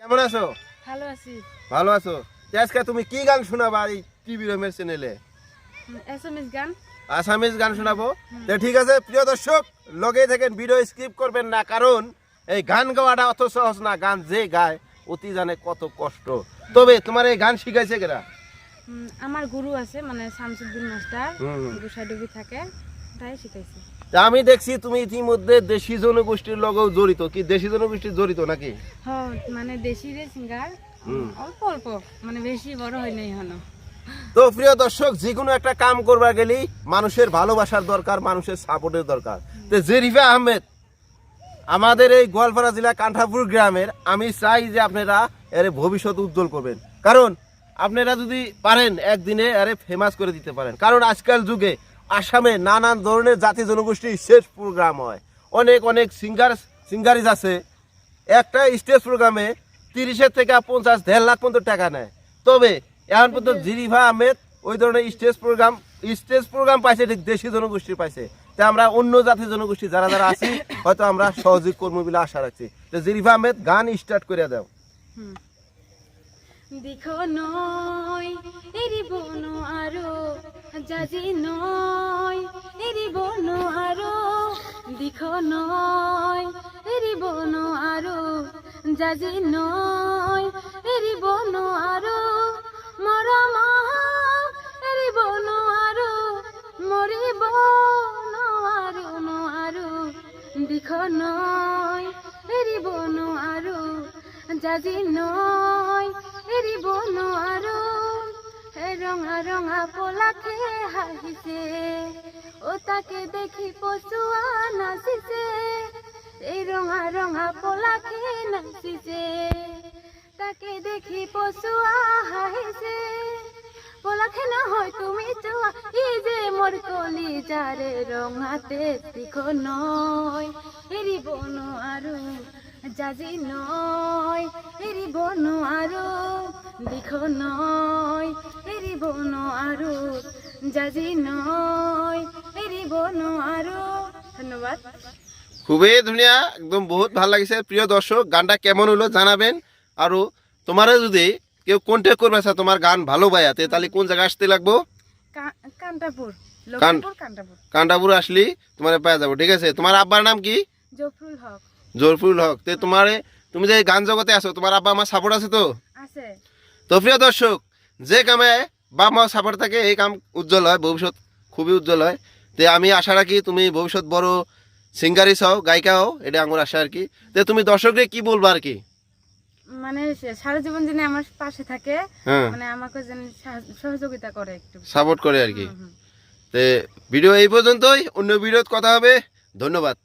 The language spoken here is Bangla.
কেমন আছো? ভালো আছি। ভালো আছো? আজকে তুমি কি গান শোনাবা এই টিভি রমের চ্যানেলে? এসএমএস গান। আসামিজ গান শোনাবো। তো ঠিক আছে প্রিয় দর্শক, লগেই থাকেন, ভিডিও স্কিপ করবেন না, কারণ এই গান গাওয়াটা অত সহজ না। গান যে গায় অতি জানে কত কষ্ট। তবে তোমার এই গান শিখাইছে কেরা? আমার গুরু আছে, মানে শামসুদ্দিন মাস্টার, গুসাইডুবি থাকে, তাই শিখাইছে। তা আমি দেখছি তুমি ইতিমধ্যে দেশি জনগোষ্ঠীর লগেও জড়িত। কি দেশি জনগোষ্ঠীর জড়িত নাকি? হ্যাঁ, মানে দেশি রে সিঙ্গার, অল্প অল্প, মানে বেশি বড় হয় নাই এখনো। তো প্রিয় দর্শক, যে কোনো একটা কাম করবার গেলে মানুষের ভালোবাসার দরকার, মানুষের সাপোর্টের দরকার। তো জেরিফা আহমেদ আমাদের এই গোয়ালপাড়া জেলা কান্ঠাপুর গ্রামের, আমি চাই যে আপনারা এর ভবিষ্যৎ উজ্জ্বল করবেন, কারণ আপনারা যদি পারেন একদিনে এরে ফেমাস করে দিতে পারেন। কারণ আজকাল যুগে আসামে নানান ধরনের জাতি জনগোষ্ঠীর স্টেজ প্রোগ্রাম হয়, অনেক অনেক সিঙ্গারিজ আছে। একটা স্টেজ প্রোগ্রামে 30 থেকে 50, 1.5 লাখ পর্যন্ত টাকা নেয়। তবে এখন পর্যন্ত জেরিফা আহমেদ ওই ধরনের স্টেজ প্রোগ্রাম পাইছে, ঠিক দেশি জনগোষ্ঠী পাইছে। তা আমরা অন্য জাতি জনগোষ্ঠী যারা যারা আছি হয়তো আমরা সহযোগ কর্ম বলে আশা রাখছি। তো জেরিফা আহমেদ গান স্টার্ট করে দাও। দেখো নয় এরি বন আরো জাজি নয় এরি বন আরো, দেখো নয় এরি বন আরো জাজি নয় এরি বন আরো, মরম এরি বন আরো মরিব আরো আরো, দেখো নয় এরি বন আরো জাজি নয় এরি বন আরো, রঙা রঙা পোলাকে হাসিছে, ও তাকে দেখি পশুয়া নাচিছে। এই রঙা রঙা পোলাকে নাচিছে, তাকে দেখি পশুয়া হাসিছে। পোলাকে না হয় তুমি চুয়া, এই যে মোর কলি যারে রঙাতে, দেখো নয় এরি বন আরো জাজি নয় এরি বন আরো, দেখো নয় এরি বন আরো জাজি নয় এরি বন আরো। ধন্যবাদ। খুবই ধুনিয়া, একদম বহুত ভালো লাগিছে। প্রিয় দর্শক, গানটা কেমন হলো জানাবেন। আর তোমারে যদি কেউ কন্ট্যাক্ট করবে তোমার গান ভালো পায়াতে, তাহলে কোন জায়গায় আসতে লাগবো? কান্টাপুর, লক্ষ্মীপুর কান্টাপুর। কান্টাপুর আসলি তোমার পাওয়া যাবো। ঠিক আছে, তোমার আব্বার নাম কি? জফরুল হক। জরফুল হক। তে তুমি যে গান জগতে আছো, তোমার আব্বা আমার সাপোর্ট আছে তো? আছে। তো প্রিয় দর্শক, যে কামে বাবা মা সাপোর্ট থাকে এই কাম উজ্জ্বল হয়, ভবিষ্যৎ খুবই উজ্জ্বল হয়। তে আমি আশা রাখি তুমি ভবিষ্যৎ বড় সিঙ্গারিস হও, গায়িকা হও, এটা আমার আশা আর কি। তে তুমি দর্শককে কি বলবো আর কি? মানে সারা জীবন যেন আমার পাশে থাকে, মানে আমাকে যেন সহযোগিতা করে, একটু সাপোর্ট করে আর কি। তে ভিডিও এই পর্যন্তই, অন্য ভিডিওতে কথা হবে। ধন্যবাদ।